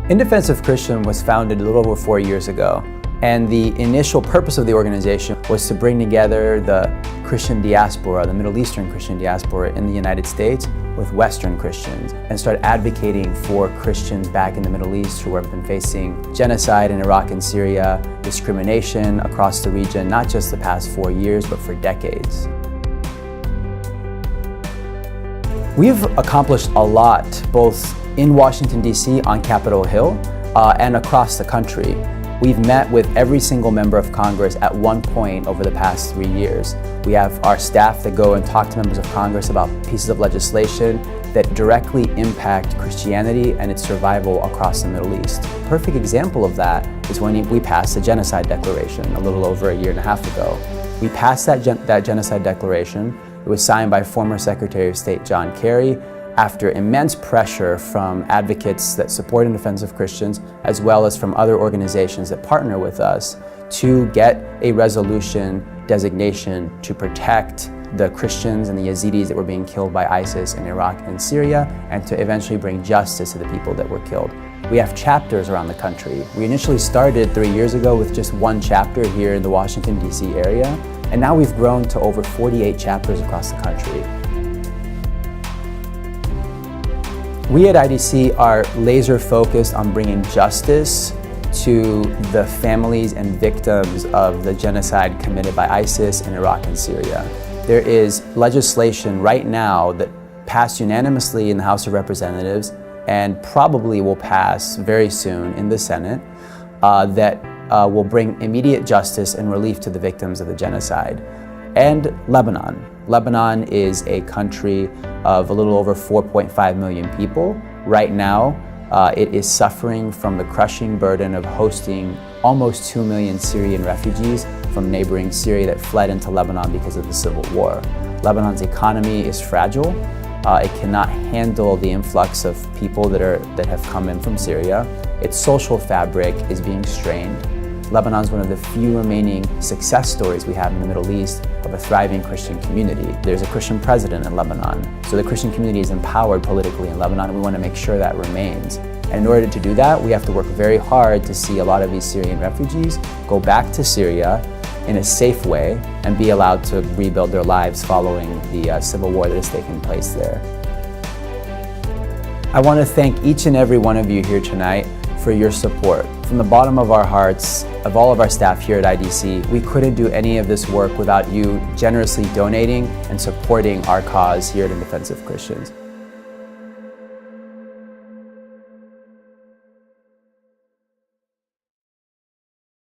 In Defense of Christian was founded a little over 4 years ago, and the initial purpose of the organization was to bring together the Christian diaspora, the Middle Eastern Christian diaspora in the United States with Western Christians, and start advocating for Christians back in the Middle East who have been facing genocide in Iraq and Syria, discrimination across the region, not just the past 4 years, but for decades. We've accomplished a lot, both in Washington, D.C. on Capitol Hill and across the country. We've met with every single member of Congress at one point over the past 3 years. We have our staff that go and talk to members of Congress about pieces of legislation that directly impact Christianity and its survival across the Middle East. A perfect example of that is when we passed the Genocide Declaration a little over 1.5 years ago. We passed that Genocide Declaration. It was signed by former Secretary of State John Kerry after immense pressure from advocates that support and defense of Christians, as well as from other organizations that partner with us to get a resolution designation to protect the Christians and the Yazidis that were being killed by ISIS in Iraq and Syria, and to eventually bring justice to the people that were killed. We have chapters around the country. We initially started 3 years ago with just one chapter here in the Washington, D.C. area, and now we've grown to over 48 chapters across the country. We at IDC are laser focused on bringing justice to the families and victims of the genocide committed by ISIS in Iraq and Syria. There is legislation right now that passed unanimously in the House of Representatives and probably will pass very soon in the Senate that will bring immediate justice and relief to the victims of the genocide. And Lebanon. Lebanon is a country of a little over 4.5 million people. Right now, it is suffering from the crushing burden of hosting almost 2 million Syrian refugees from neighboring Syria that fled into Lebanon because of the civil war. Lebanon's economy is fragile. It cannot handle the influx of people that have come in from Syria. Its social fabric is being strained. Lebanon is one of the few remaining success stories we have in the Middle East of a thriving Christian community. There's a Christian president in Lebanon, so the Christian community is empowered politically in Lebanon, and we want to make sure that remains. And in order to do that, we have to work very hard to see a lot of these Syrian refugees go back to Syria in a safe way and be allowed to rebuild their lives following the civil war that has taken place there. I want to thank each and every one of you here tonight for your support. From the bottom of our hearts, of all of our staff here at IDC, we couldn't do any of this work without you generously donating and supporting our cause here at In Defense of Christians.